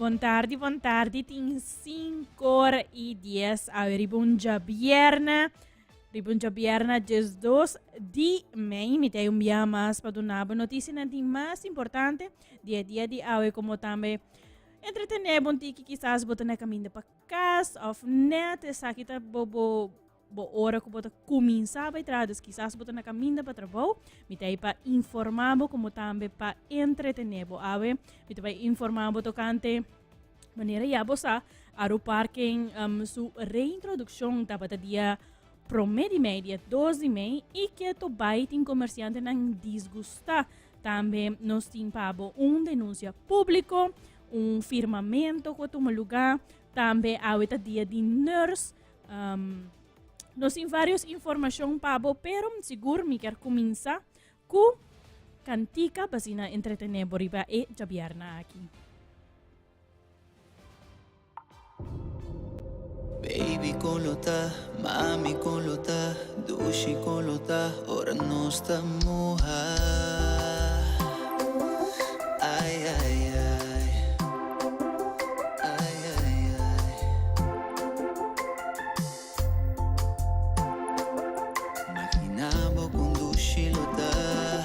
Buon tardi, tin 5 ore e 10 ribunja bierna just 2 di mei mitei un dia mas padunaba notícia nanti mais importante dia a dia di awe como tambe entretener bom tiki quizás botar na caminho para casa of net essa kita bo hora que bota começar a tradas quizás botar na caminho para trabalho mitei para informar como tambe para entretener bo awe mitei para informar bo tocante maneira ya bosa aro parking su reintrodução tabata dia promedi média 12,5 e que to baiting comerciante não disgusta. Também nós temos denúncia público, firmamento que toma lugar, também a dia de nurse. Nós temos várias informações para pero seguro me quer começar com cantica para entretener boriba e jabiarna aqui. Baby kolota, mami kolota, dushi kolota, ora non sta moja. Ay, ay, ay. Ay, ay, ay. Imaginavo con dushi lota,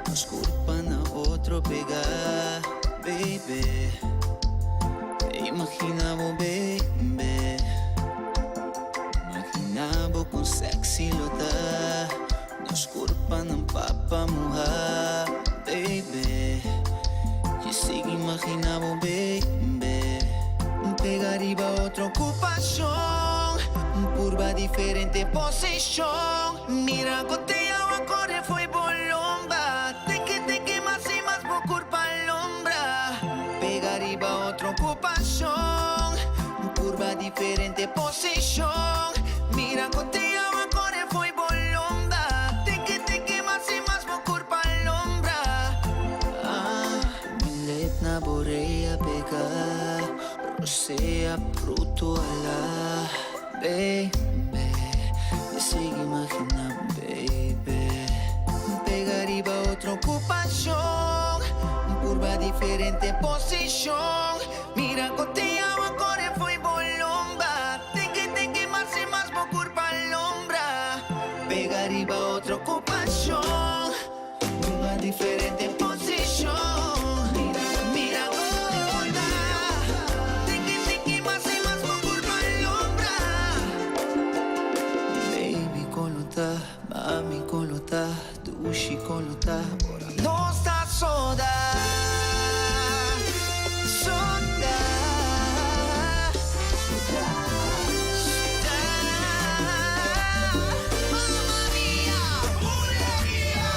nos culpa na otro pegar, baby. Imaginavo, baby. Imaginavo con sexy lota, nos culpa ng papamuha, baby. Y sigue imaginavo, baby. Pegar iba otra ocupación, curva diferente posición. Mira, gotea o corre foi bolomba. Te que más y más por culpa lombra. Pegar iba otra ocupación, curva diferente posición. Mira, gotea o corre foi bolomba. Te que más y más por culpa lombra. Milet na boreia pegar, rosea bruto ala, baby. Sigue imaginando, baby. Pegar iba otra ocupación, curva diferente posición. Mira, gotea o corre foi bolomba. Te que más y más por culpa lombra. Pegar iba otra ocupación, curva diferente posición. Mira, gotea. Te que más y más por culpa lombra. Baby kolota, mami kolota, dushi kolota, ora non sta soda. Soda. Mamma mia, pure mia.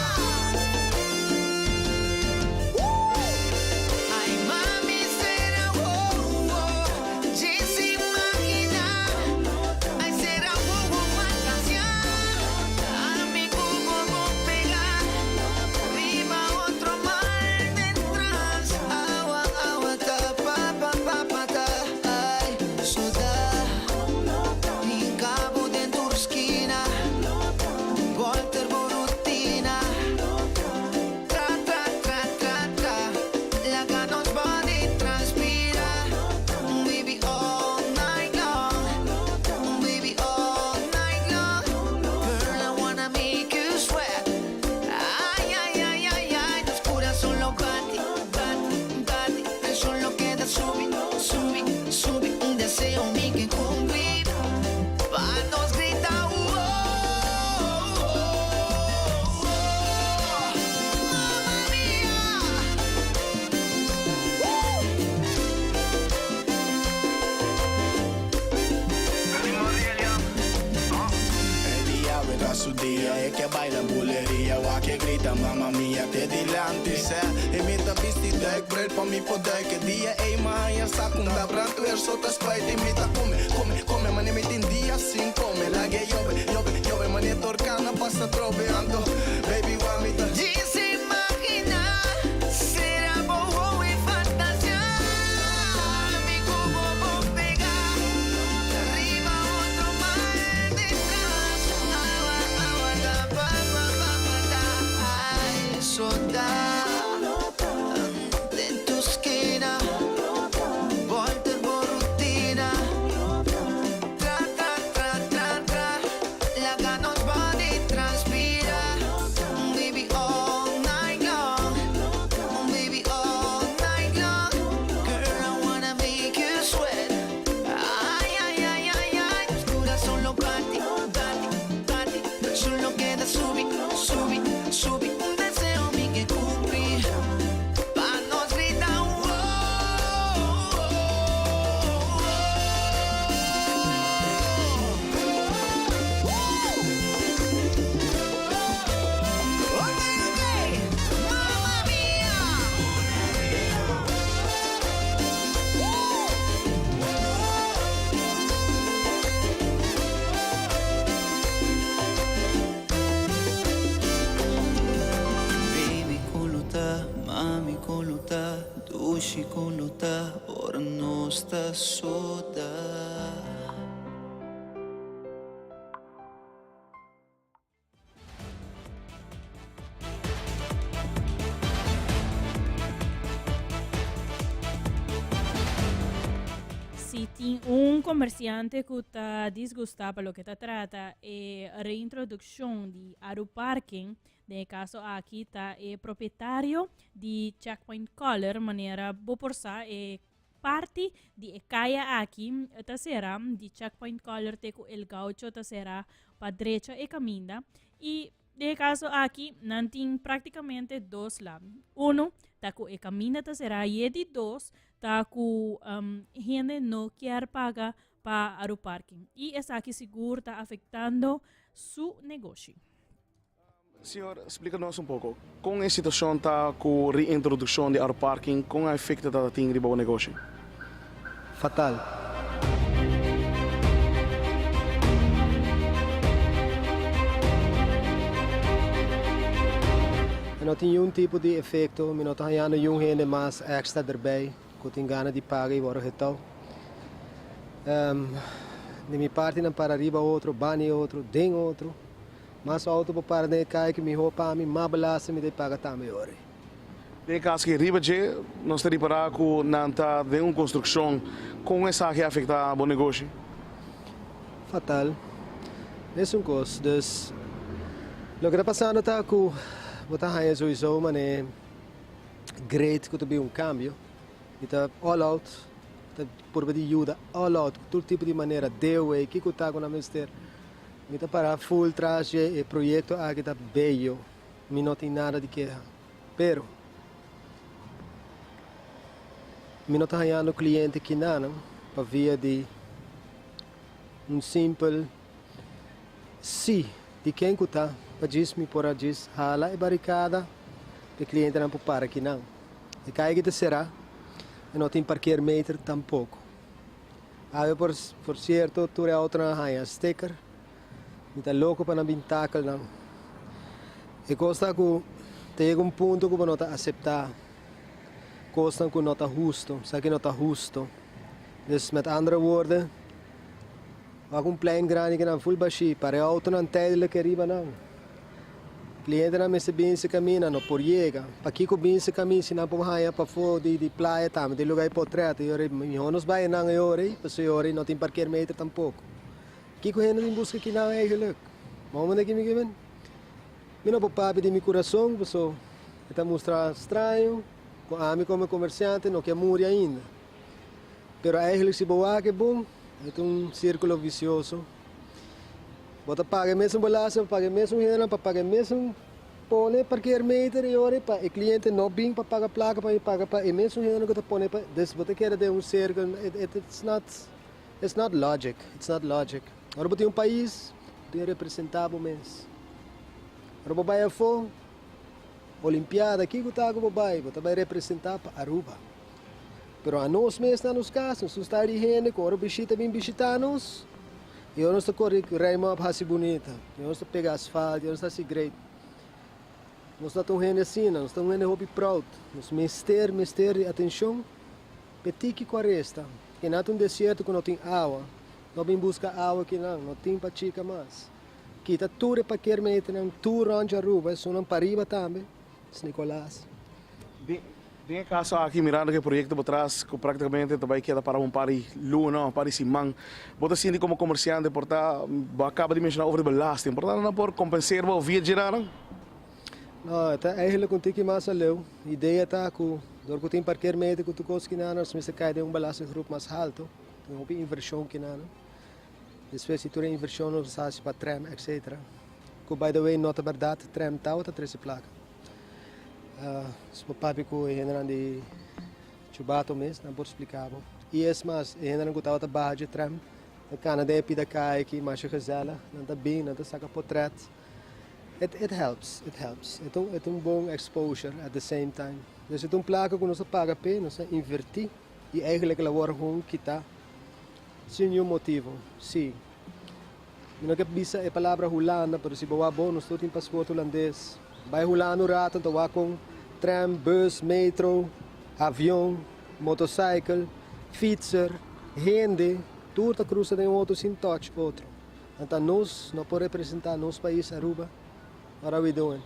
Ay, mami, será ci si immagina. Ay, será fantasia. A mi cubo con pegar. Arriba otro mar detrás. Agua, agua, tapa, pa, pa, pa, ta. Ay, soda. In cabo de Turskina. Walter Borutina. Tra, tra, tra, tra, tra. La ganos body transpira. Baby all night long. Baby all night long. Girl, I wanna make you sweat. Ay, ay, ay, ay, ay. Tus curas son los bati, bati, bati. El solo queda subir, subir, subir. Un deseo mi que cumplir. Pa' nos grita, mamma mia. El día verá su día, es que baila bulería, o que grita mamma mia, te delante. Imita vestida, ik bril pa mi poder, que dia ei maia, sakunda branto, sota spijt, imita come, man imita in dia sin come, la che jobbe, man je torcana, passa trobe, ando, baby, wamita. Ci si immagina, será boho y fantasía. Mi cubo con pegar, arriba otro mar detrás. Agua, agua, tapa, pa, pa, pa, ta. Ay, soda, de tu esquina. nosta soda. Se tem um comerciante que está desgostado pelo que está trata é a reintrodução de aeroparking, no caso aqui está é proprietário de Checkpoint Collar, maneira boporsa é parte de caia aqui, esta será de Checkpoint Collar teco el gaucho, esta será para direita e caminha e no caso aqui não tem praticamente dois lados. Tá com o caminho esta será e de dois tá com gente não quer pagar para o parking e essa aqui seguro está afetando seu negócio. Senhor, explica-nos um pouco. Com a situação está com a reintrodução de aeroparking, com a efeito que tem riba o negócio? Fatal. Não tem nenhum tipo de efeito, não tem nenhum gente mais extra erbij, que tem ganas de pagar e worden getal. De minha parte não para arriba outro, bani outro, ding outro. Mas o auto para de cair que me roupa a mim, mas belasta me de pagar também hora. De caso que riba je, nós teríamos para que não está de uma construção com essa que afeta o negócio? Fatal. É um custo, dus o que está passando está com botar aí sowieso, mas é great que tu vê cambio. Está all out, está por de ajuda all out, todo tipo de maneira, deu e que está com a ministério. Está para full traje e projeto aqui está bello, me não tem nada de queja. Pero me não está ganhando cliente que não, para via de simples sim, de quem que está. Para dizer-me por a dizer, hala e barricada, o cliente não pode parar aqui não. E cai que será, e não tem parqueiro meter tampouco. Aí por certo, tu é outra raia sticker, me tá louco para não bintáculo não. E costa que tem um ponto que não está aceitar, costa que não está justo, sabe que não está justo. Dus met andere woorden, wat een plein grande que não full baixi, para a auto não tijdelijk arriba não. Cliente não me se bem se caminha, não por chega. Para que bem se caminha, se não por raia para fora de praia, tam, de lugar portreto. E ora, nos vai não é hora, porque hora não tem parqueiro meter tampouco. Que que gente em busca que não é eigenlijk. Vamos daqui me given. Me não papo de meu coração, pessoal. Está mostrar estranho, com a mim como comerciante, não quer morrer ainda. Pero eigenlijk se boa que bom, é um círculo vicioso. Bota paga mesmo balaço, paga mesmo renda, para pagar mesmo põe parqueiro meter e hora para o cliente não vem para pagar placa para pagar para e mesmo renda que tu põe para des bota quer de um círculo, it's not logic, it's not logic. Agora bota um país de representável mês. Agora vai a fo Olimpiada aqui que tá com vai representar para Aruba. Pero a nós mesmos está nos casos, nós está de gente que agora visita bem visitar-nos. E eu não estou correndo, reima para ser bonita. Eu não estou pegando asfalto, eu não estou assim great. Nós estamos gente assim, nós estamos gente hobby proud. Nós mister atenção, petit que corresta. Que não tem deserto que não tem água. Não vem buscar água que não tem para chica mais. Que está tudo para querer meter, tudo onde a rua, isso não para riba também. Nicolás. Tem caso aqui mirando que o projeto por trás, que praticamente também queda para um pari luna, pari simang. Bota assim como comerciante, porta acaba de mencionar over belasting, portanto não por compensar o via geral. Não, tá eigenlijk contigo que mais aleu. A ideia tá que door que tem parqueiro médico tu consegue não, nós me cai de belastinggroep mais alto, tem uma inversão que não. Depois se tu tem inversão não sabe para tram, etc. Que by the way nota verdade tram tá outra 13 placa. Se o papi que é de chubato mesmo, não posso explicar. E é mais, é não que estava barra de tram, a Canadá é pida cai aqui, mas a gazela, não está bem, não está saca portrait. It helps, it helps. É um bom exposure at the same time. Dus é placa que nós paga pé, nós invertir e eigenlijk ela wordt gewoon kita. Sem nenhum motivo, sim. Não que bisa é palavra Holanda, mas se boa bom, nós temos passaporte holandês. Vai Holanda rato, então com tram, bus, metro, avião, motorcycle, fietser, gente, tudo cruza de outro sem touch outro. Então nós não podemos representar nosso país Aruba. What are we doing?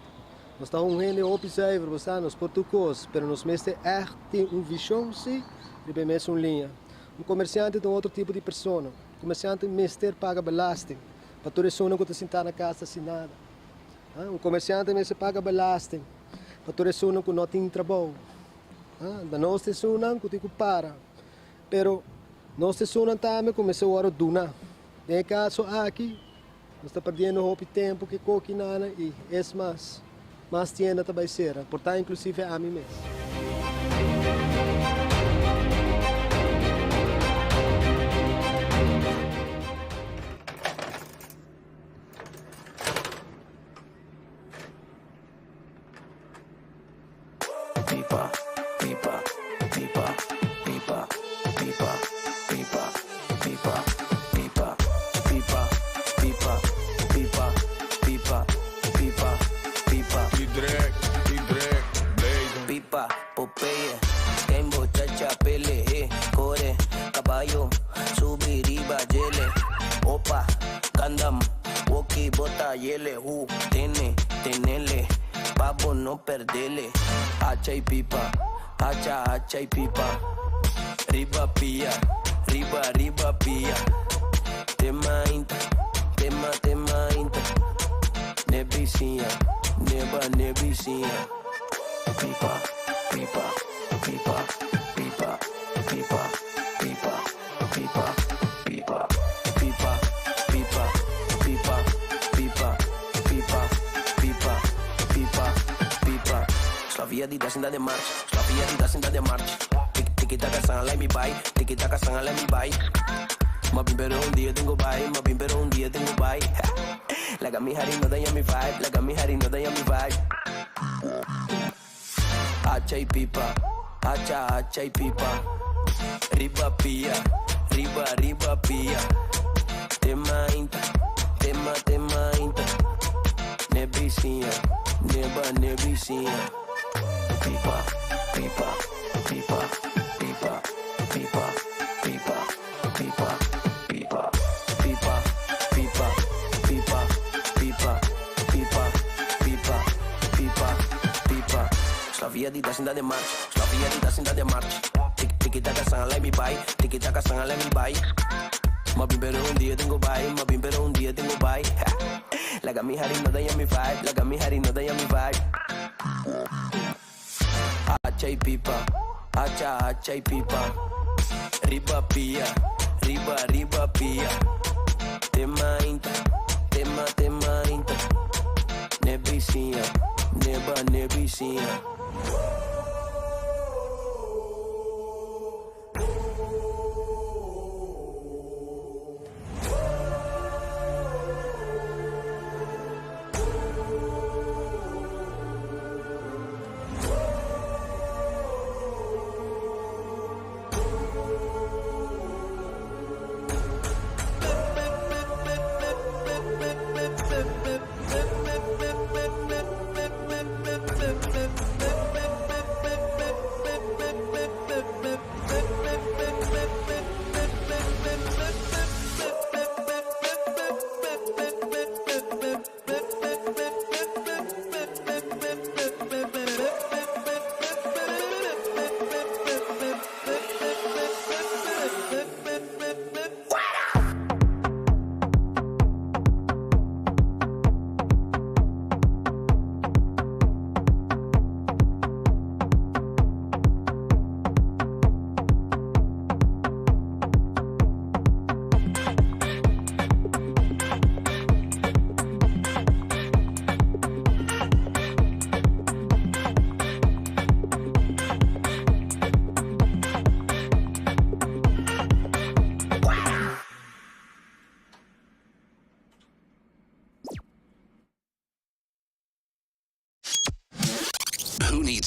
Nós estamos gente observer, nós portugueses, mas nós mestre echt tem visão, sim, e bem mesmo linha. Comerciante tem outro tipo de pessoa. Comerciante mestre paga belasting. Para toda pessoa que está sentada na casa sem nada. Comerciante mestre paga belasting. Para toda pessoa que não tem trabalho. Da nossa pessoa que tem que parar. Pero nossa pessoa também começou a duna. Em caso aqui, nós estamos perdendo o tempo que coque nada e é mais tienda também será. Portanto, inclusive a mim mesmo. Pipa, pipa, pipa, pipa, pipa, pipa, pipa, pipa, pipa, pipa, pipa, pipa, pipa, pipa. T-Drake, Blaze. Pipa, Popeye, Tembo, Chacha, Pele, Core, Caballo, Subiriba, Yele, Opa, Gandam, Woki, Bota, Yele, Tenele, Pavo, no perdele, hacha y pipa, hacha y pipa, riba pía, riba pía, tema inta, nebicia, nebicia, pipa, pipa, pipa, pipa, pipa, pipa, pipa, pipa, pipa, pipa, pipa, pipa, pipa, pipa, pipa, pipa. Slavia di dasinda de march, Slavia di dasinda de march. Tiki taka sang let me buy, tiki taka sang let me buy. Mabim pero un día tengo buy, mabim pero un día tengo buy. Like a mi hari no daña mi vibe, like a mi hari no daña mi vibe. Hacha y pipa, hacha y pipa. Riba pía, riba pía. Tema inta, nebicia, nebicia. Pipa, pipa, pipa, pipa, pipa, pipa, pipa, pipa, pipa, pipa, pipa, pipa, pipa, pipa, pipa, pipa. Slavia di dasinda de march, Slavia di dasinda de march. Tiki taka sang let me buy, tiki taka sang let me buy. Mabim pero un día tengo buy, mabim pero un día tengo buy. Like a mi hari no daña mi vibe, like a mi hari no daña mi vibe. Hacha y pipa, hacha y pipa. Riba pía, riba pía. Tema inta, nebicia, nebicia.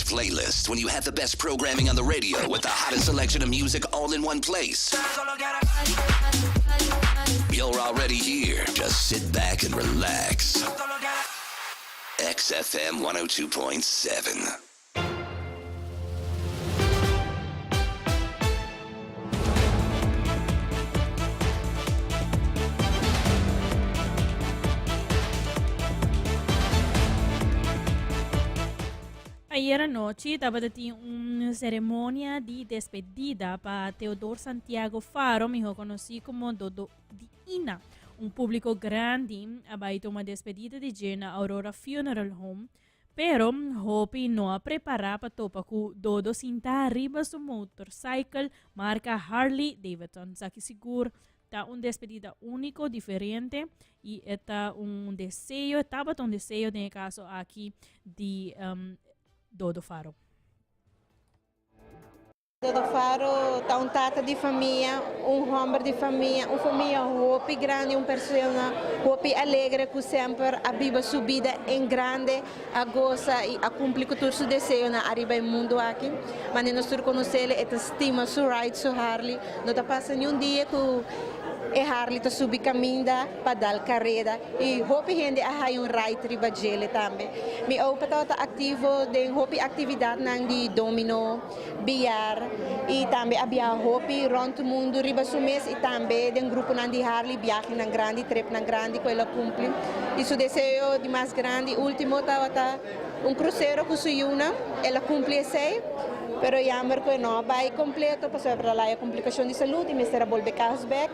Playlist when you have the best programming on the radio with the hottest selection of music all in one place. You're already here. Just sit back and relax. XFM 102.7. ayer anoche estaba una ceremonia de despedida para Teodoro Santiago Faro, mejor conocido como Dodo di Ina. Un público grande abaixo uma despedida de Jenna Aurora Funeral Home, pero Hopi não a preparar para topa com Dodo sentar arriba su motorcycle marca Harley Davidson. Saki seguro tá despedida único, diferente e está desejo, estava desejo no caso aqui de Dodo Faro. Dodo Faro está tata de família, homem de família, uma família hopi grande, uma pessoa hopi alegre que sempre a viva subida em grande, a goza e a cumprir com seu desejo na arriba do mundo aqui. Mas nós conhecemos e estima su ride su Harley, não está passando dia que e Harley está subi caminda para dar carreira e hopi gente a ride riba gele também. Mi opa tá ativo de hopi atividade nang de domino, bilhar e também havia hopi rond o mundo riba su mês e também de grupo nang de Harley viaje nang grande, trip nang grande que ela cumpre. E su desejo de mais grande, último tá cruzeiro com su Yuna, ela cumpre sei. Pero jammer que não vai completo, porque para lá é complicação de saúde, mas será volver cashback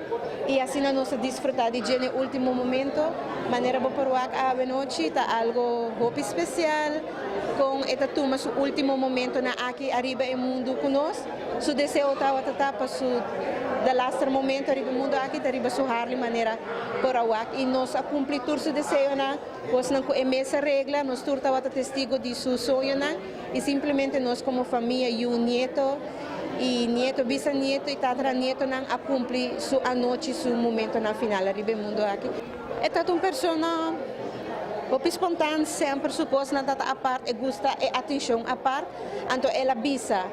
e assim nós desfrutar de dia no último momento, maneira boa para a noite, tá algo hopi especial com esta turma su último momento na aqui arriba em mundo conosco, su desejo tá para su da last momento arriba o mundo aqui arriba su Harley maneira para o e nós a cumprir todo su desejo na, pois não com essa regra, nós turta o testigo de su sonho na e simplesmente nós como família e um nieto e nieto, bisnieto e tataranieto não a cumprir su a noite su momento na final arriba o mundo aqui. É tanto uma pessoa hopi espontânea sempre supos na tata a parte e gusta e atenção a parte, então ela bisa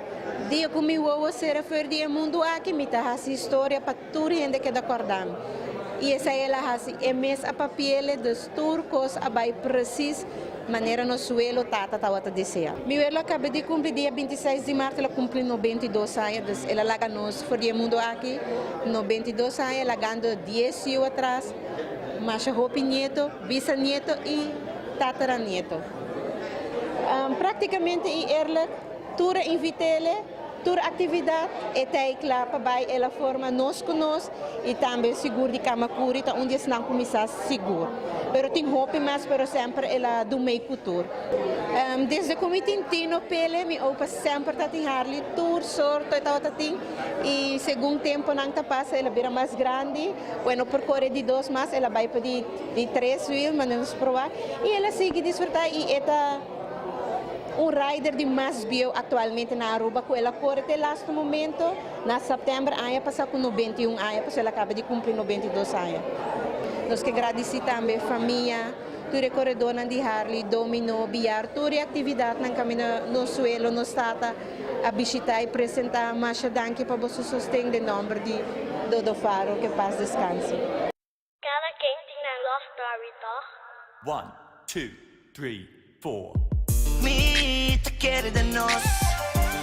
dia comigo será fer dia mundo aqui me tá essa história para tudo gente que da acordam e essa ela assim é mês a papel dos turcos a vai precis maneira no suelo tata tawata deseja. Mi ela acaba de cumprir dia 26 de março, ela cumpre 92 anos, ela larga nos for dia mundo aqui, 92 anos, ela ganhou 10 anos atrás, mas hopi nieto, bisnieto e tataranieto. Praticamente e ela toda invitele, toda atividade e tem lá para ela forma nós conosco e também seguro de Kamakuri, tá onde não começar seguro. Pero tem hopi mas pero sempre ela do meio futuro. Desde que me tino pele me opa sempre tá tem Harley tour sorto e tal tem e segundo tempo não tá passa ela vira mais grande, bueno percorre de 2 mas ela vai para de 3 wheel mas nós provar e ela segue desfrutar e eta rider de mais bio atualmente na Aruba, que ela corre até last momento, na setembro, ela passa com 91 anos, porque ela acaba de cumprir 92 anos. Nós que agradecemos também a família, tudo corredor de Harley, domino, bilhar, toda atividade na caminho no suelo, no stata, a visitar e apresentar, mas danke para você sustentar o nome de Dodo Faro, que paz descanse. Cada quem tem a love story, tá? 1, 2, 3, 4. Me te quiere de nós.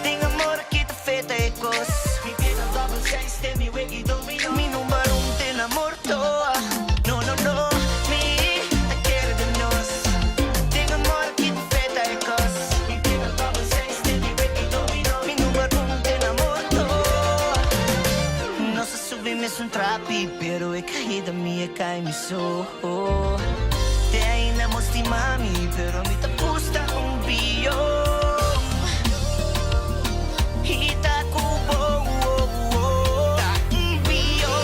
Tem amor que te feita e cos. Mi piena double sense te mi wiki domino. Mi número te enamorto. No, no, no. Me te quiere de nós. Tem amor que te feita e cos. Mi piena double sense te mi wiki domino. Mi número te enamorto. Nossa subimos trapi, pero é caída minha cai me so. Te ainda mosti mami, pero mi te gusta bio. Hita kubo, bio.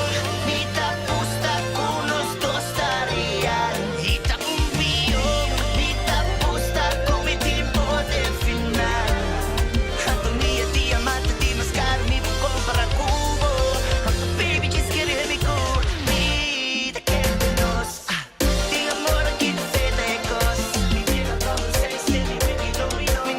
Hita pusta con los dos tareas. Hita bio. Hita pusta con mi tipo de final. Hanto mia diamante di mascara mi buco para cubo. Hanto baby just get it me cool. Mi te quiero de nos. Tem amor que te fede cos. Mi piega todo seis, mi baby domino.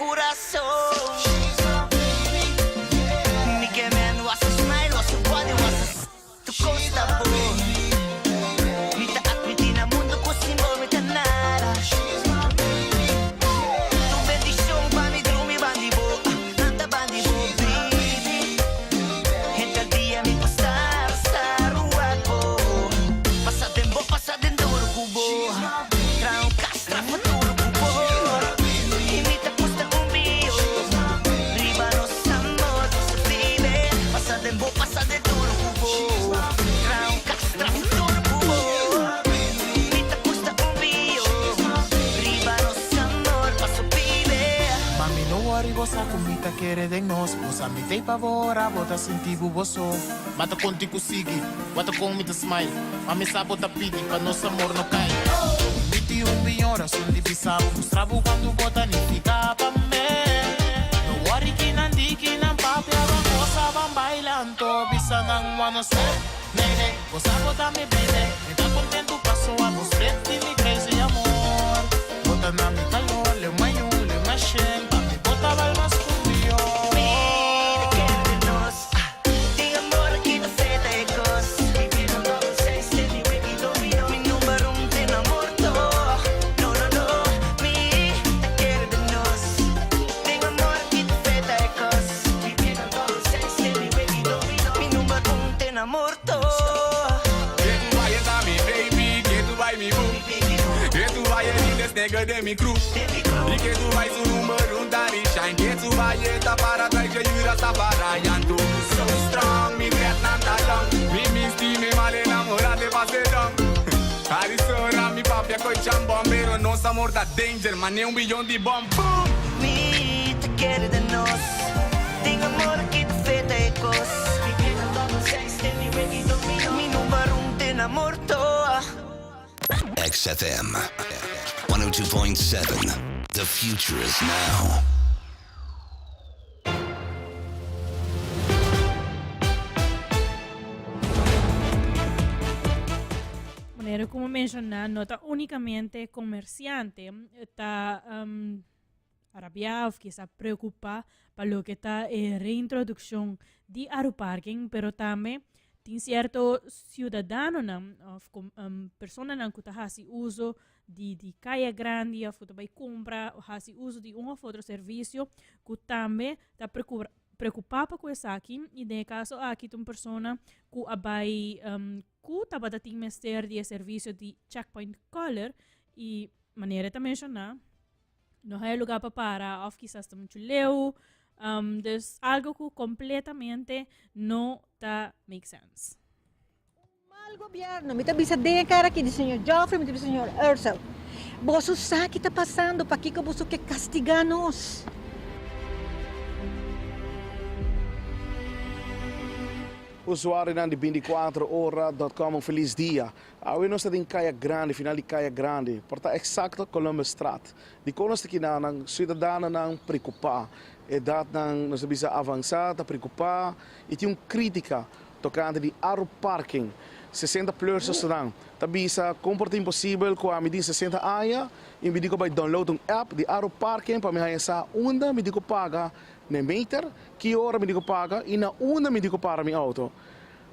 corazón. Mi que man was a smile, was a body, was a tu costa po. Mi ta akmiti na mundo ko simbo mi ta nara. Tu bendición pa mi drumi bandibo, anta bandibo baby. Gente al día mi pasar sa ruapo. Pasa tempo, pasa dentro el cubo. Tra un castra futuro cubo. Imita cuesta un bio. Riba nos amor, se vive. Pasa tempo, pasa dentro el cubo. Tra un castra futuro cubo. Imita cuesta un bio. Riba nos amor, paso vive. Mami, no worry, bosa kumita kere deng nos. Bosa mi te pavora, bota senti buboso. Mata konti kusigi, wata kong mita smile. Mami sabo tapiti, pa nos amor no cai. Miti ora, sul di pisavo. Mostravo quando bota ni fica pa me. No worry, kinandi, kinang papi, abang bosa bang bailando. Bisa nang wanna step, nene. Bosa bota mi baby. Está contento, paso a vos, pretty, mi crazy amor. Bota na mi calor, le mayun, le mashen. Papi, bota bal mas cumbio. Mira que de nos. Ting amor aqui na feta é cos. Viviendo todo seis, se mi wiki domino. Mi número te enamorto. No, no, no. Mira que de nos. Ting amor aqui na feta é cos. Viviendo todo seis, se mi wiki domino. Mi número te enamorto. Que tu vayas a mi baby, que tu vai mi boo. Que tu vayas in this nigga de mi crew. Y que tu vai su número un daddy shine. Que tu vayas ta para trás que yura ta para yantu. So strong, mi Vietnam ta dong. Mi misti me male enamorate passe dong. Arizona, mi papi a coi bombero. Nosso amor da danger, mas nem bilhão de bomb. Boom! Mira que de nos. Ting amor aqui na feta é cos. Viviendo todo seis, se mi wiki domino. Mi número te enamorto. XFM 102.7. The future is now. Manera como mencionar, no está únicamente comerciante, está arabiado, quizá preocupado para lo que está reintroducción de aeroparking, pero también tem certo ciudadano persona que está uso de caia grande, ou também compra, ou uso de outro serviço que também está preocupado com isso aqui. E no caso aqui tem uma pessoa que vai que tem mestre de serviço de checkpoint caller e maneira de mencionar não é lugar para parar, ou quizás está muito leu. Dus algo que completamente não está make sense. Mal governo, me bisa de cara aqui do senhor Joffrey, me do senhor Ursel. Boso sa que está passando, para que boso que castigar-nos. Usuário de 24hora.com, feliz dia. Hoje nós estamos em Caia Grande, final de Caia Grande. Porta exato Columbus Strat. De quando nós estamos aqui, os cidadãos não preocupar. E dat nós bisa avançar, tá preocupar. E tem uma crítica tocante de aeroparking. 60 plus estudante. Tá bisa comporta impossível com a medida 60 anos. E me digo vai download um app de aeroparking para me essa onda me digo paga na meter, que hora me digo paga e na onda me digo para meu auto.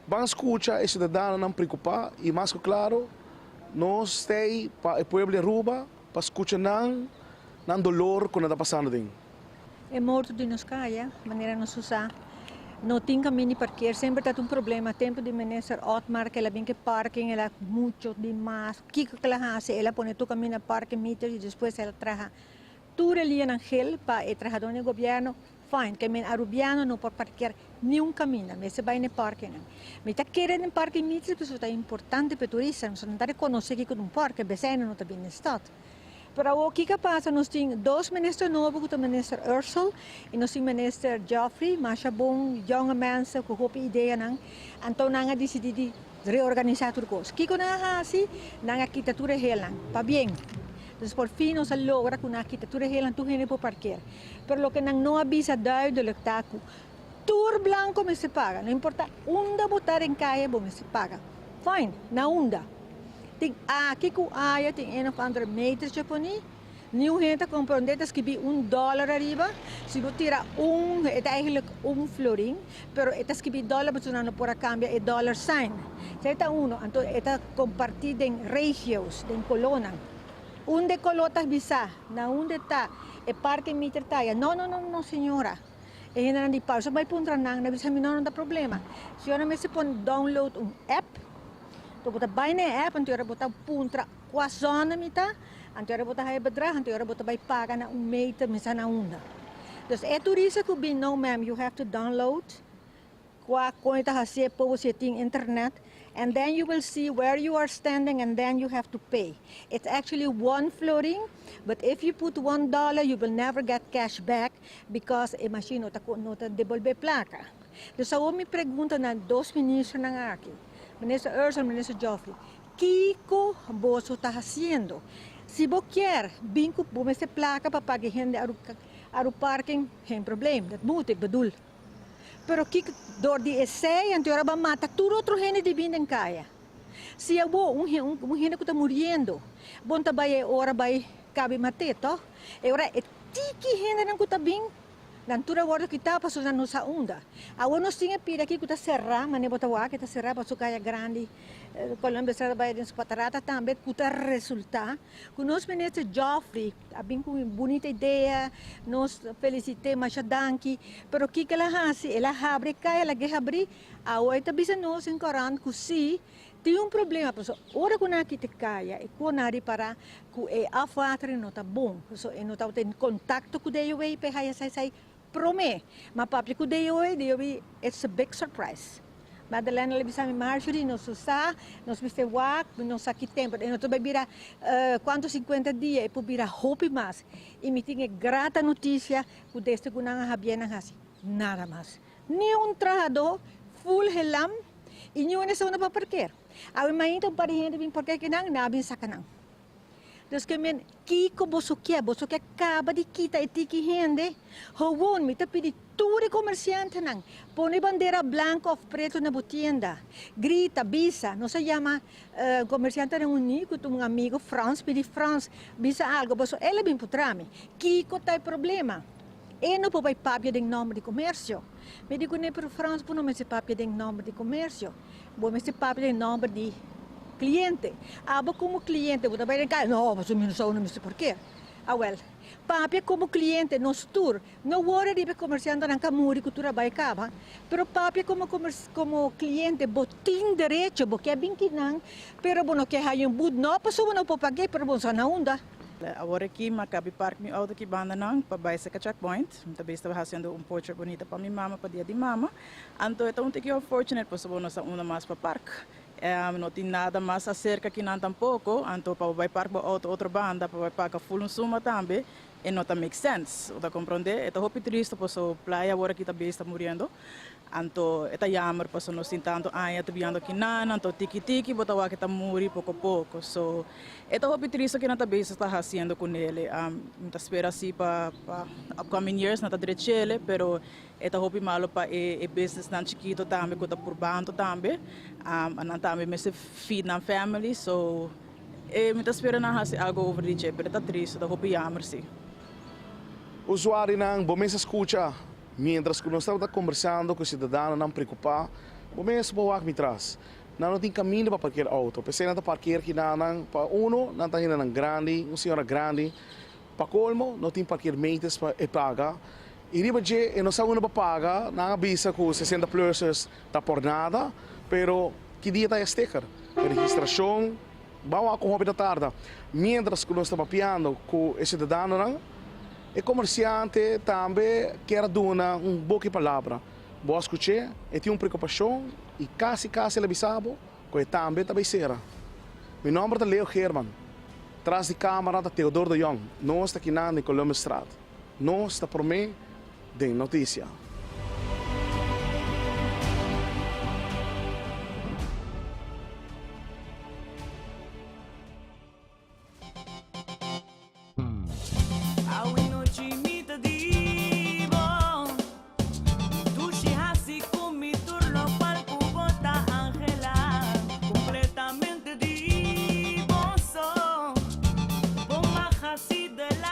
Vamos escutar esse cidadão não preocupar e mais claro, nós stay para o povo de Aruba para escutar não dolor quando está passando dentro. É morto de nos caia, maneira nos usar. Não tem caminho para parquear, sempre está um problema. Tempo de menecer outmark, ela vem que parking, ela muito demais. O que ela faz? Ela põe tu caminho a parking meter e depois ela traga tudo ali na gel para o trabalhador do governo. Fine, que men arubiano não pode parquear nenhum caminho, mas se vai no parking. Mas está querendo no parking meter, isso é importante para turistas, não está reconhecendo que um parque, bezerro não está bem no estado. Pero o que passa, nós temos dois ministros novos, o ministro Ursel e nós temos o ministro Joffrey, mas é bom, young man, com a ideia, então nós decidimos reorganizar tudo. O que nós fazemos? Nós arquitetura real, para bem. Então, por fim, nós logramos que na arquitetura real, tu gente pode parquear. Pero o que nós não avisa duidelijk está que tour blanco me se paga, não importa onde botar em caia, me se paga. Fine, na onda. Aqui com a tem een of andere metertje van nie. Nieuw gente compra dit is kibi $1 arriba. Si vous tira het eigenlijk florin, pero het is kibi dollar but sunano por cambia e dollar sign. Zeta uno, anto eta compartir den regios, den colonan. Unde colotas bisa, na unde ta e parque meter taya. No, señora. E generan di pausa may puntra nang na bisa non da problema. Siya me se pon download app. To bota bayne app anto era bota puntra quasona mita. Anto era bota hai bedrag, anto era bota bay paga na meter misa na unda. Dus turista could be no ma'am, you have to download. Qua conta hase po setting internet. And then you will see where you are standing and then you have to pay. It's actually one florin, but if you put $1, you will never get cash back because a machine nota devolve placa. Dus ako me pergunta na dos ministros ng aqui, Ministro Ursula, Ministro Joffrey, Kiko boso está haciendo? Si vos quer, binko bome se placa para pagar gente aru parking, geen probleem. Dat moet ik bedoel. Pero kijk, door die essay en teora ba mata tudo outro gente de binden kaya. Se eu vou gente que está morrendo, bom trabalho ora vai cabe mate, to? Ora é tiki gente não que está bem. Nantura wardo kita paso na nusa unda. Awo nos tinha pira aqui que está serra, mas nem botawa que está serra paso kaya grande. Colômbia será vai dentro patarata também que está resultar. Com nós ministro Joffrey, a bem com bonita ideia, nos felicitei machadanki, pero que ela hasi, ela abre kaya, ela que abre, a oita bisa nós em Coran que se tem problema, pessoal. Ora que na kita kaya, e konari para que é afatre não tá bom, pessoal, e não tá tem contato com deio e pe haya sai prome, mas papi com deio it's a big surprise. Madalena le bisa Marjorie nos usa, nos biste wak, nos aqui tempo, e não tô bebira quanto 50 dias, e po bira hope mas. E me tinha grata notícia que deste que não habia hasi, nada mais. Nenhum trajador full helam e nenhum nessa una para parquear. Awi mainto para gente vim porque que não nabin sa kanang. Dus que men kiko boso que acaba de kita etiki gente, howon mi tapidi tudo comerciante nang, pone bandeira blanca of preto na botienda, grita, bisa, não se chama comerciante na único, tu um amigo France, pedi France, bisa algo, boso ela bem putrame, kiko tai problema. E não pode papia de nome de comércio. Me digo nem para França, não me se papia de nome de comércio. Vou me se papia de nome de cliente. Abo como cliente, vou também cá. Não, mas o menino só não me sei porquê. Ah, well. Papia como cliente, nos tour. Não hora de comerciante na camuri que tu trabalha cá, pero papia como cliente, botin direito, porque é bem que não. Pero bueno que hay um bud não, passou não pode pagar, pero bom só na onda. Agora aqui, Maccabi Park, meu auto aqui banda não, para baixo a checkpoint. Também estava fazendo portrait bonita para minha mama, para dia de mama. Então, eu estou muito fortunate, porque eu não uma mais para parque. Não tem nada mais acerca aqui não tampouco. Então, para o parque, outra banda, para o parque full suma também. E não make sense, está compreender? Estou muito triste, porque a praia agora aqui também está morrendo. Então, está jammer, porque nós tentando estou vendo aqui não, então tiki-tiki, botar o que está morrendo pouco a pouco. So, estou muito triste que não também está fazendo com ele. Não espera assim para upcoming years, não está direito ele, pero estou muito malo para o business não chiquito também, que está por banto também. Não também me se feed na family, so, não espera não fazer algo over de ele, pero está triste, estou muito jammer sim. Usuário não, bom mês escuta. Mientras que nós estamos conversando com o cidadão, não preocupar, o mês vou aqui atrás. Não tem caminho para parquear auto. Pensei na parquear aqui não, para não tem ainda grande, uma senhora grande. Para colmo, não tem parquear meitas para pagar. E riba de, não sabe onde para pagar, não avisa que 60 plus está por nada, pero que dia está sticker, registração, vamos com hobby da tarde. Mientras que nós estamos papiando com o cidadão não. E comerciante também quer dar boa palavra. Boa escutar, e tem uma preocupação, e quase ele avisava, que também será. Meu nome é Leo Herman, atrás de câmera da Teodoro de Jong, nós aqui na Colômbia Straat. Nós está por mim de notícia. De la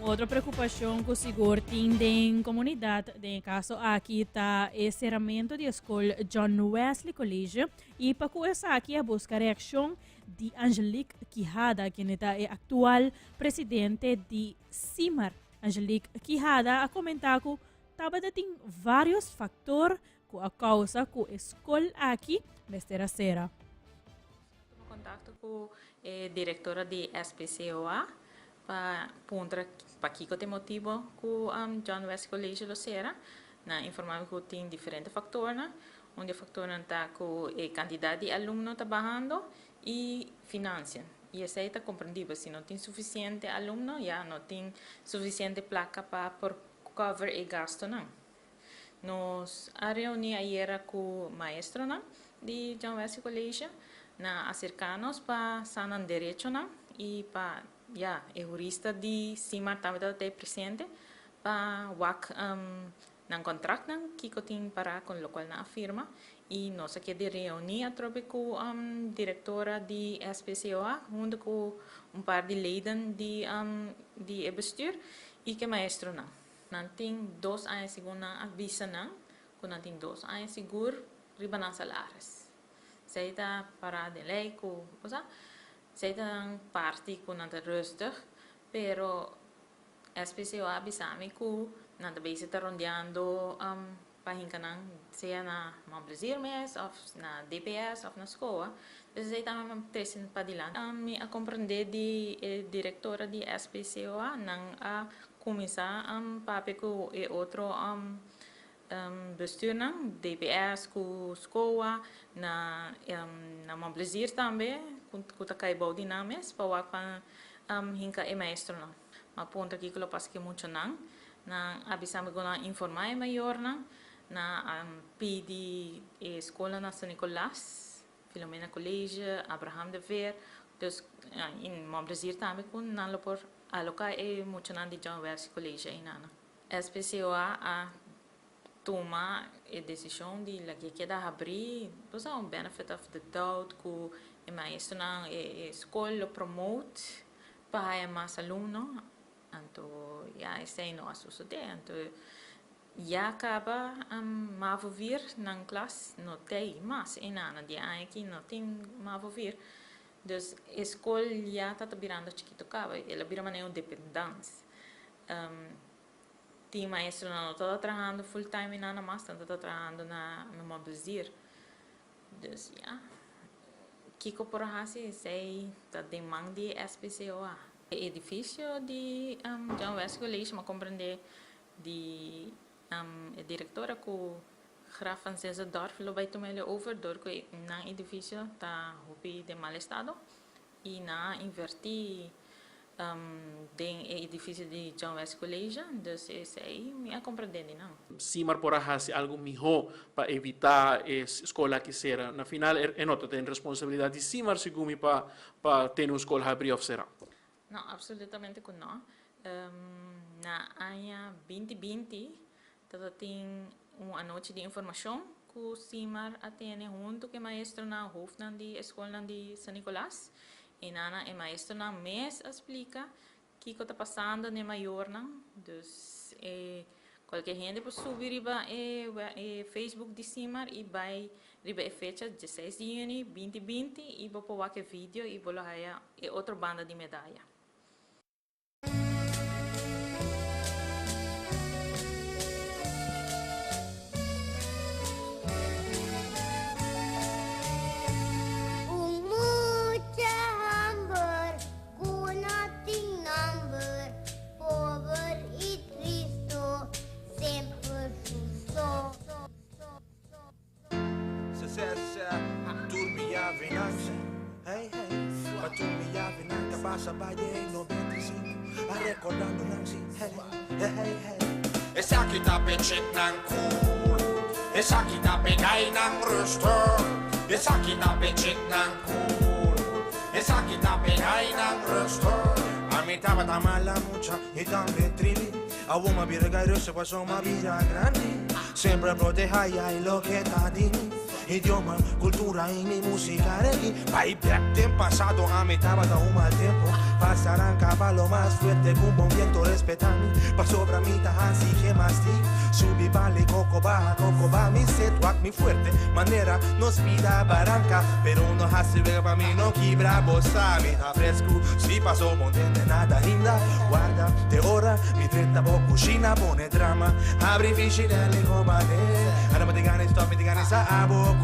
Outra preocupação que o seguro tem em comunidade, no caso aqui está o encerramento da escola John Wesley College e para começar aqui a buscar a reação de Angelique Quijada, que é a atual presidente de CIMAR. Angelique Quijada a comentar que tem vários fatores que a causa que a escola aqui vai ser. Contato com a diretora de SPCOA para que tem motivo que John West College lo será na informar que tem diferentes fatores, onde fatores está com a quantidade de alunos trabalhando e finanças. E isso está compreendível. Se não tem suficiente aluno, já não tem suficiente placa para cover o gasto não. Nos reunimos ayer com o maestro de John West College na acercarnos para sanar direito e para o jurista de CIMAR também presente para o contrato que tem para com o local na firma e nós aqui de reunir a tropa com a diretora de SPCOA junto com par de leden de bestuur e que maestro não tem 2 anos segundo avisa que não tem 2 anos seguro riba ng salários. Zij está para de lei com zij está parte com nada rustig pero SPCOA bisami ku na da base rondeando pahinkanang seja na Montplaisir-mes of na DPS of na escola. Dus aí também tressen padilan. Me a compreender di diretora di SPCOA nang a começar pape ku e outro bestuur nang DPS ku escola na Montplaisir também ku takai bau dinames pawa pa hinka e maestro nang. Ma ponto aqui que eu passo que muito nang na abisame gona informar maior nang na pedi escola na São Nicolás, Filomena College, Abraham de Ver, dus in Montplaisir também com nalo por alocar e muito nang de John Wesley College aí nana. SPCOA a toma a decisão de lá que da abrir, dus um benefit of the doubt ku e maestro nang escola promote para mais aluno. Anto ja sei no assucede anto ja acaba mavovir nan klas no tei mas enana dia aqui no tem mavovir dus escola ja tá birando chiquito cava ela bira maneira dependência ti maestro não tá trabalhando full time nana mas tá trabalhando na no Montplaisir dus ja kiko por hasi sei tá demanda de SPCOA edifício de John Wesley College, mas compreender de diretora com Graf van Zenzendorf, lo vai tomar ele over, door que na edifício tá hopi de mal estado e na invertir den edifício de John Wesley College, dus esse aí me a compreender não. Simar por hacer algo mejor para evitar escola que será. Na final é nota tem responsabilidade de Simar segumi para ter uma escola abrir será. Não, absolutamente que não. Na ano 2020, tem uma noite de informação que o Simar atende junto com o maestro na hoofd de escola de São Nicolás. E Nana, o maestro na mês explica o que está passando no maior. Dus, qualquer gente pode subir riba Facebook de Simar e vai riba a fecha 16 de junho 2020 e vai pôr o vídeo e vai lá outra banda de medalha. Sabay 95 recordando lang si hey hey hey Esa kita pechit ng cool Esa kita pegay ng rooster Esa kita pechit ng cool Esa kita pegay ng rooster Amitava tamala mucha e tambe trivi A uma biragay russo pa soma vira grandi Sempre proteja y lo que ta di Idioma, cultura y mi música reggae. Vai back del pasado a mitad de un mal tiempo. Pasarán caballo más fuerte con un viento respetando. Pa sobra mitad así que más ti. Subí vale coco va mi set walk mi fuerte. Manera nos vida barranca. Pero no hace ver pa mí no quiebra bossa. Mitad fresco, si pasó montende nada linda. Guarda de hora, mi 30 po cucina pone drama. Abri fiscinelli comate. Andiamo di gane, stop di gane sa abo.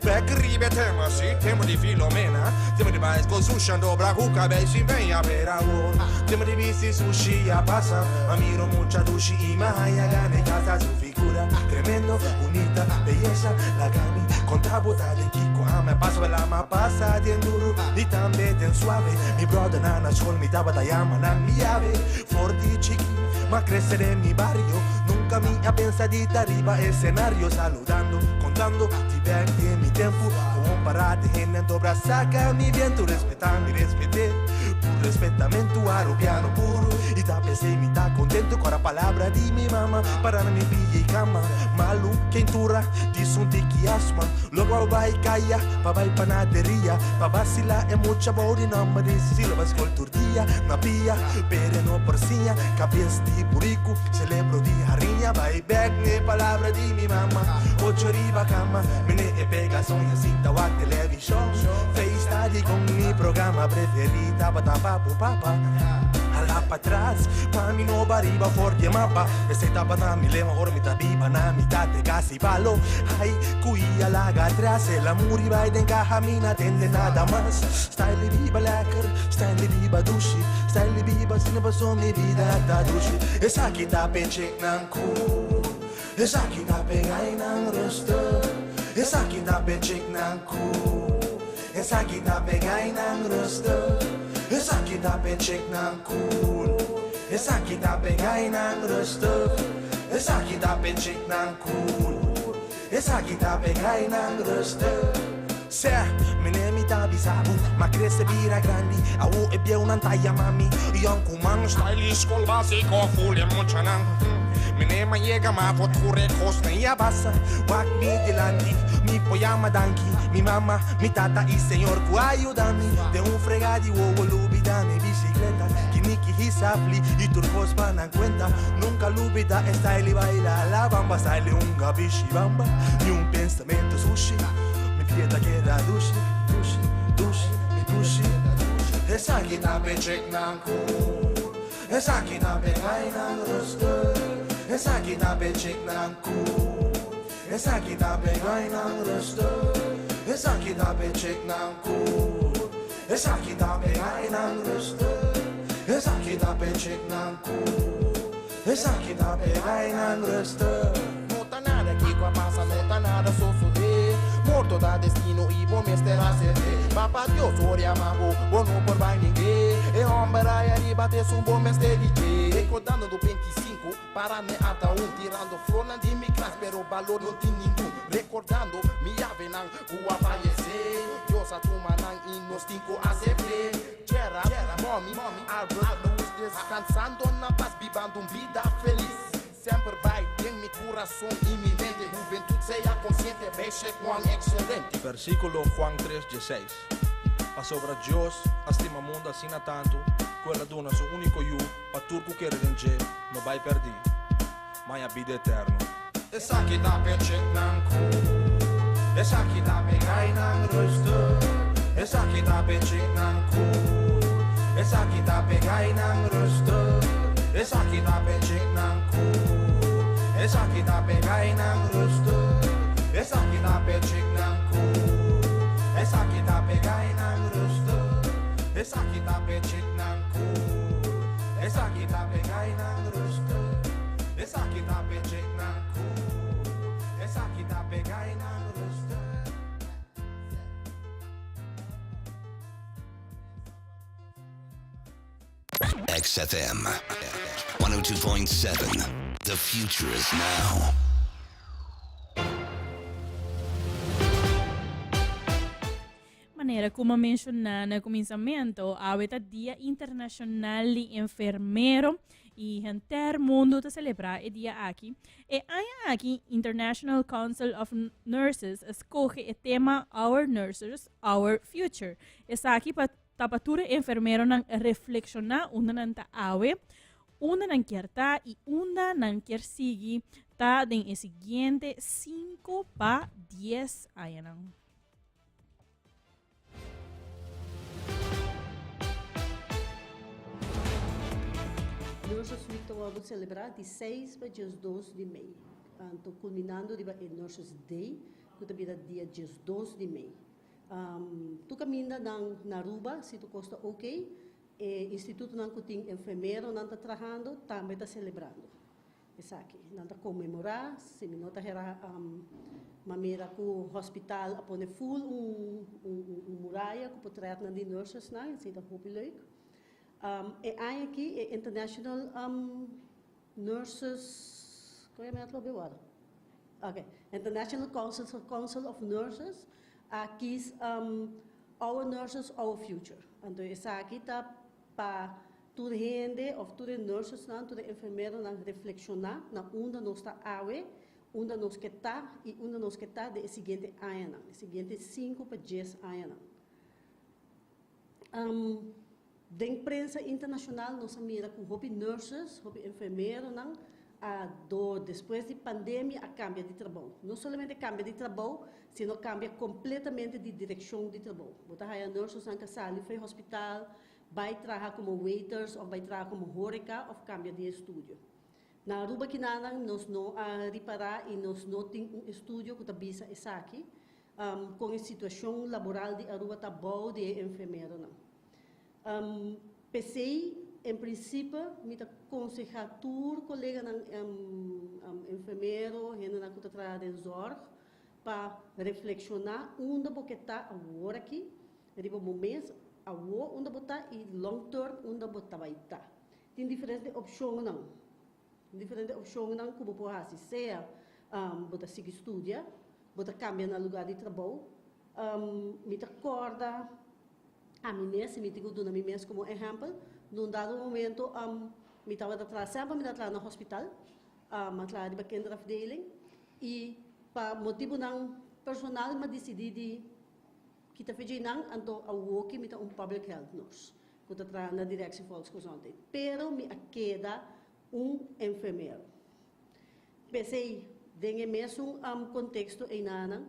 Back ribe tema, sì, tema di Filomena. Tema di mais con sushi ando bracuca, bei si impegna per amor. Tema di visti sushi a pasa. Amiro mucha dushi y maya gane casa su figura. Tremendo, unita, belleza, la gami. Contrabuta de Kiko, me paso la ma pasa di enduro. Di tambe ten suave. Mi brother nana sol mi taba tayama na mi ave. Forti chiqui, ma crescere en mi barrio. Nunca mi a pensa di arriba escenario. Saludando, contando. Ti perdi mi tempo, un parate en el dobra saca mi viento, respetan mi respeté, pur respettamento aro piano puro, y tape se mi ta contento con la palabra di mi mamá, para mi pilla y cama, malu que intura, disun tiki asma, luego va y calla, pa va y panadería, pa vacila e mucha body no me dice, lo vas col turdia, na pia, pero no porcia, capies di burico, celebro di harina, va y back ne palabra di mi mamá, ocho riba cama, Mene e pega sonha cinta wa television FaceTime con mi programa preferita Patapapu papa hala para trás. Mami no bariba forte mapa. Ese tapa na mi lema or mi tabiba na mi tate casi palo. Ay, kuya laga atrás. El amor iba en caja mina tende nada más. Style viva lekker, style viva dushi. Style viva sin paso mi vida da dushi. Esa kita penchek nang cool. Esa kita pegay nang roster. Esa kita penchek nang cool. Esa kita pegay nang roster. Esa kita penchek nang cool. Esa kita pegay nang roster. Esa kita penchek nang cool. Esa kita pegay nang roster. Se menemi tabi sabu, ma cresce bira grandi. Au e bie un'antaglia mami. Io kumang stylish col basico full emotional. Menema yega ma voture costa ia bassa. Wak mi dilandi, mi poyama danki. Mi mamma, mi tata, il signor cu aiutami. De un fregadi uovo lubida mi bicicleta. Kiniki hisafli, i turbos van a cuenta. Nunca lubida e stai li baila la bamba. Stai le unga bici bamba. Ni un pensamento sushi. Pieta che da dushi, dushi, dushi, mi dushi. E sa chi da pecek nang cool. E sa chi da pegay nang roster. E sa chi da pecek nang cool. E sa chi da pegay nang roster. E sa chi da pecek nang cool. E sa chi da pegay nang roster. E sa chi da pecek nang cool. E sa chi da pegay nang roster. Nota nada que qua passa, nota nada sou de. Morto da destino e bom mestera sete. Papá Dios oria mago, bom não por vai ninguém. E homem arriba te um bom mestre de. Recordando do 25, para me ata tirando flor na de mi classe, pero o valor não tem nenhum. Recordando, me avenan, o aparecer. Dios a tu manan e nos cinco a sempre. Gera, mommy, Albert, descansando na paz, vivando vida feliz. Sempre vai em mi coração e mi mente. Juventude seja consciente, veja Juan excelente. Versículo Juan 3:16. A sobra Deus, estima mundo assina tanto. Quella dona su unico io, pa turco che rende, non vai perdi, ma a vida eterno. E sa che da percek nang cool. E sa che da pegay nang roster. E sa che da percek nang cool. E sa che da pegay nang roster. E sa che da percek nang cool. E sa che da pegay nang roster. E sa che da percek nang cool. E sa che da pegay nang roster. E sa che da percek nang cool. E sa che da pegay nang roster. E sa che da percek nang cool. E sa che da pegay nang roster. XFM 102.7. The future is now. Maneira como mencionar no começamento, é o Dia Internacional de Enfermeiro e inteiro mundo está celebrar o dia aqui. E aqui, International Council of Nurses escolhe o tema Our Nurses, Our Future. Essa aqui para tapatura enfermeiro não reflexionar onde não está onde não quer estar e onde não quer seguir tá em seguinte 5 para 10 anos. Nós vamos celebrar de 6 para dia 12 de maio. Então, culminando o Nurses Day, que também é dia 12 de maio. Tu caminha na Aruba, se tu gosta ok, o Instituto não tem enfermeiro, não está trabalhando, também está celebrando. Isso aqui, não está comemorar, se me nota era maneira que o hospital apone full muralha que pode trazer de nurses, não, isso é muito leuk. E aqui é International Nurses, como é que eu okay, International Council of Nurses. Aqui Our Nurses, Our Future. Então, essa aqui está para toda gente, ou toda nurses, toda enfermeira, reflexionar na onde nós está onde nós quer estar e onde nós quer estar de seguinte ano, de seguinte 5 para 10 anos. Da imprensa internacional, nós mira com hobby nurses, hobby enfermeiros, depois da pandemia, a cambia de trabalho. Não somente cambia de trabalho, sino cambia completamente de direção de trabalho. Botar aí a nurses na casa, foi hospital, vai trabalhar como waiters, ou vai trabalhar como horeca, ou cambia de estúdio. Na Aruba Kinanang, nós não reparar e nós não temos um estúdio que está essa aqui, com a situação laboral de Aruba está boa de enfermeiro. Pensei, em princípio, me aconselhar todos colega enfermeiro, gente que está trabalhando em Zorg, para reflexionar onde você está agora aqui, riba momento, agora onde você está e long term onde você vai estar. Tem diferentes opções não. Diferentes opções não como pode fazer, seja você seguir estudia, você cambia no lugar de trabalho, me acorda a mim mesmo, me digo a mim mesmo como exemplo, num dado momento, me estava sempre me atrás no hospital, atrás de kinderafdeling, e para motivo não personal, me decidi de que está fazendo então a work me um public health nurse, que está na direção volksgezondheid, pero me queda enfermeiro. Pensei, dentro mesmo contexto em nana,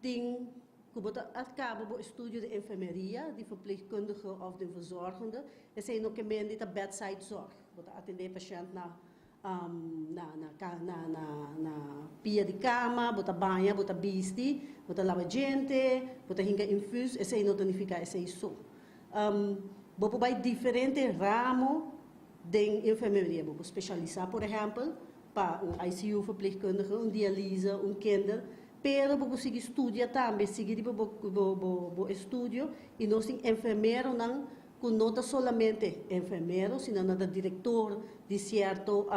tem que botar acaba o estudo de enfermeria, de verpleegkundige of de verzorgende, e zijn ook mensen die de bedside zorg, botar atender patiënt na pia de cama, botar banha, botar bisti, botar lava gente, botar hinga infus, e zijn não tonificar esse isso. Bopo vai diferente ramo de enfermeria, bopo especializar, por exemplo, para ICU verpleegkundige, dialyse, kinder. Pero você consegue estudar também, seguir o estudo e nós temos enfermeiro não que não é somente enfermeiro, sino não é diretor de certo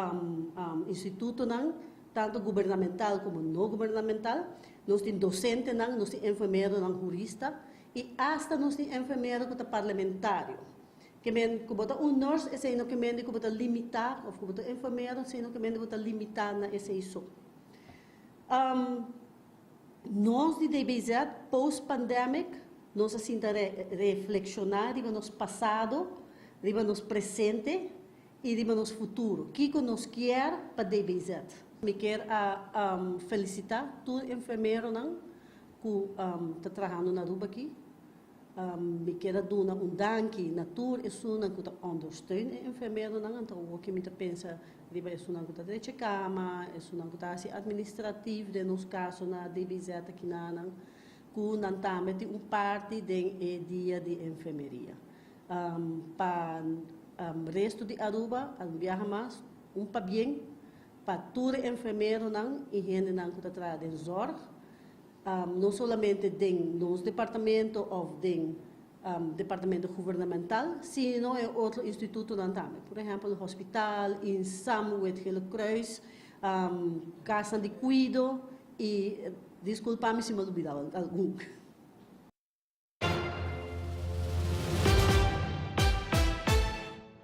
instituto não, tanto governamental como não governamental. Nós temos docente não, nós temos enfermeiro não jurista e hasta nós temos enfermeiro que é parlamentário. Que botar nurse, esse não que botar limitar, ou que botar enfermeiro, esse não que botar limitar na esse isso. Nós de DBZ, post-pandemic, nós assim reflexionar sobre nosso passado, sobre nosso presente e sobre nosso futuro. O que nós quer para DBZ? Me quero felicitar todo enfermeiro que está trabalhando na Aruba aqui. Me quero dar danke na tour isso não que está understeunen enfermeiro então o que me pensa riba isso não que está de cama isso não que está assim administrativo de nos caso na DBZ aqui na que não também tem parte de dia de enfermeria para resto de Aruba viaja mais para bem para todo enfermeiro não e gente não que está trabalhando em Zorg. Não somente dentro do departamento ou dentro departamento governamental, sino em outro instituto também. Por exemplo, o hospital, em Samuel Gele Kruis, casa de cuido e, desculpa-me se me olvidava algum.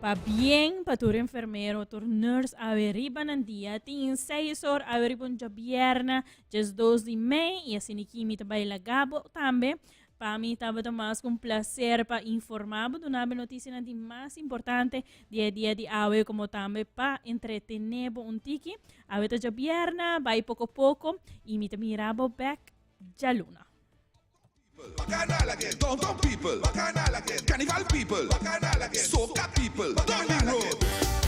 Pa bien, pa tur enfermero, tur nurse, averiba ng dia, tin 6 horas, averiba ng bierna, just 2 de May, e assim aqui me trabalha lagabo também. Para mim estava mais com prazer para informar do nome notícia de mais importante dia a dia de awe como também para entretener um tiki. Awe ta bierna, vai pouco pouco e me mirabo back jaluna. Bacchanal again, downtown people, Bacchanal again, Carnival people, Bacchanal again, Soca people, Dolly Road.